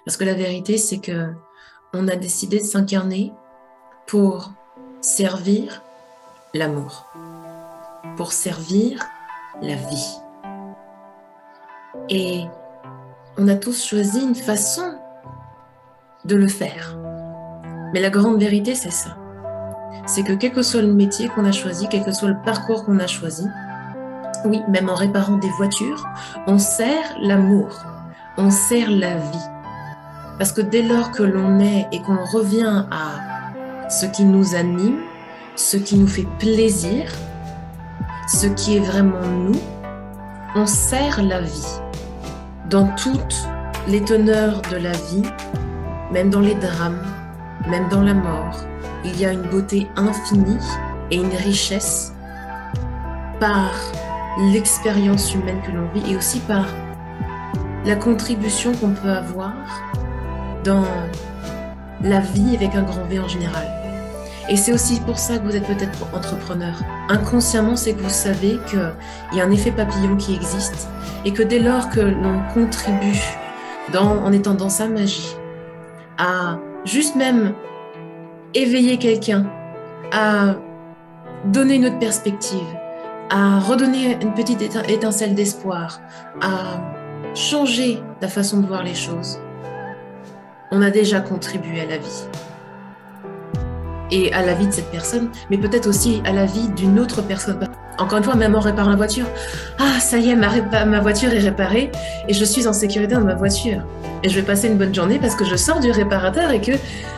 Parce que la vérité, c'est que on a décidé de s'incarner pour servir l'amour, pour servir la vie. Et on a tous choisi une façon de le faire. Mais la grande vérité, c'est ça. C'est que quel que soit le métier qu'on a choisi, quel que soit le parcours qu'on a choisi, oui, même en réparant des voitures, on sert l'amour, on sert la vie. Parce que dès lors que l'on est et qu'on revient à ce qui nous anime, ce qui nous fait plaisir, ce qui est vraiment nous, on sert la vie. Dans toutes les teneurs de la vie, même dans les drames, même dans la mort, il y a une beauté infinie et une richesse par l'expérience humaine que l'on vit et aussi par la contribution qu'on peut avoir dans la vie avec un grand V en général. Et c'est aussi pour ça que vous êtes peut-être entrepreneur. Inconsciemment, c'est que vous savez qu'il y a un effet papillon qui existe et que dès lors que l'on contribue en étant dans sa magie, à juste même éveiller quelqu'un, à donner une autre perspective, à redonner une petite étincelle d'espoir, à changer la façon de voir les choses, on a déjà contribué à la vie. Et à la vie de cette personne, mais peut-être aussi à la vie d'une autre personne. Encore une fois, même en réparant la voiture. Ah, ça y est, ma voiture est réparée et je suis en sécurité dans ma voiture. Et je vais passer une bonne journée parce que je sors du réparateur et que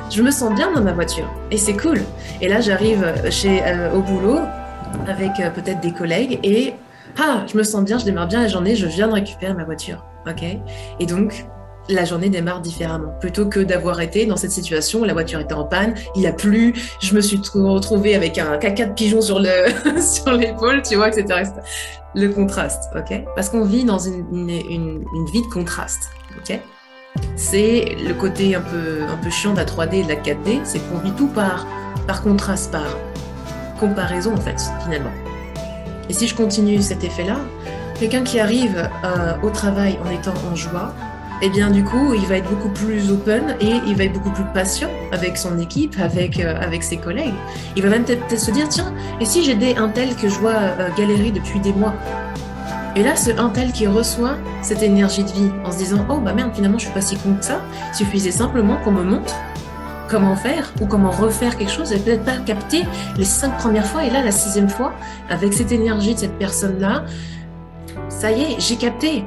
je me sens bien dans ma voiture. Et c'est cool. Et là, j'arrive au boulot avec peut-être des collègues et je me sens bien, je démarre bien la journée, je viens de récupérer ma voiture. Ok ? Et donc, la journée démarre différemment. Plutôt que d'avoir été dans cette situation où la voiture était en panne, il a plu, je me suis retrouvée avec un caca de pigeon sur l'épaule, tu vois, etc. Le contraste, ok ? Parce qu'on vit dans une vie de contraste, ok ? C'est le côté un peu chiant de la 3D et de la 4D, c'est qu'on vit tout par contraste, par comparaison, en fait, finalement. Et si je continue cet effet-là, quelqu'un qui arrive au travail en étant en joie, eh bien du coup, il va être beaucoup plus open et il va être beaucoup plus patient avec son équipe, avec ses collègues. Il va même peut-être se dire, tiens, et si j'aidais un tel que je vois galérer depuis des mois? Et là, ce un tel qui reçoit cette énergie de vie en se disant, oh bah merde, finalement, je suis pas si con que ça. Il suffisait simplement qu'on me montre comment faire ou comment refaire quelque chose et peut-être pas capter les 5 premières fois et là, la 6e fois, avec cette énergie de cette personne-là, ça y est, j'ai capté.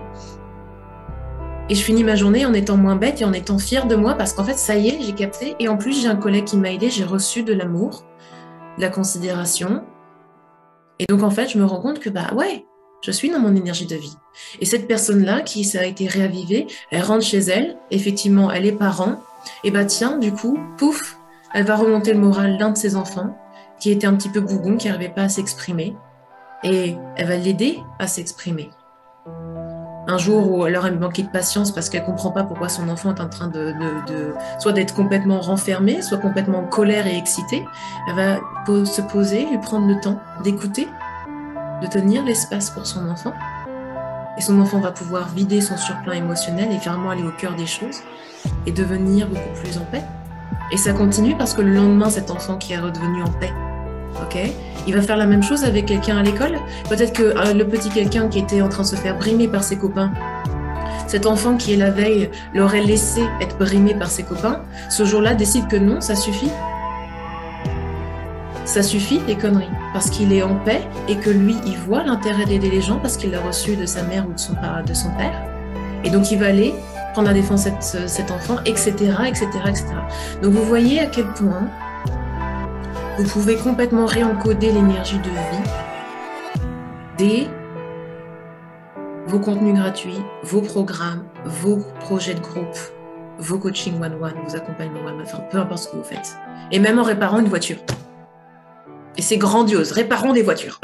Et je finis ma journée en étant moins bête et en étant fière de moi parce qu'en fait, ça y est, j'ai capté. Et en plus, j'ai un collègue qui m'a aidé, j'ai reçu de l'amour, de la considération. Et donc, en fait, je me rends compte que, ouais, je suis dans mon énergie de vie. Et cette personne-là, qui ça a été réavivée, elle rentre chez elle, effectivement, elle est parent. Et tiens, du coup, pouf, elle va remonter le moral d'un de ses enfants qui était un petit peu bougon, qui n'arrivait pas à s'exprimer. Et elle va l'aider à s'exprimer. Un jour où elle aura manqué de patience parce qu'elle ne comprend pas pourquoi son enfant est en train soit d'être complètement renfermé, soit complètement en colère et excité, elle va se poser, lui prendre le temps d'écouter, de tenir l'espace pour son enfant. Et son enfant va pouvoir vider son surplein émotionnel et vraiment aller au cœur des choses et devenir beaucoup plus en paix. Et ça continue parce que le lendemain, cet enfant qui est redevenu en paix, ok, il va faire la même chose avec quelqu'un à l'école. Peut-être que le petit quelqu'un qui était en train de se faire brimer par ses copains, cet enfant qui est la veille l'aurait laissé être brimé par ses copains, ce jour-là décide que non, ça suffit. Ça suffit les conneries, parce qu'il est en paix et que lui, il voit l'intérêt d'aider les gens parce qu'il l'a reçu de sa mère ou de son père. Et donc il va aller prendre la défense de cet enfant, etc., etc., etc. Donc vous voyez à quel point vous pouvez complètement réencoder l'énergie de vie dès vos contenus gratuits, vos programmes, vos projets de groupe, vos coachings one-one, vos accompagnements one-one, enfin peu importe ce que vous faites. Et même en réparant une voiture. Et c'est grandiose, réparons des voitures.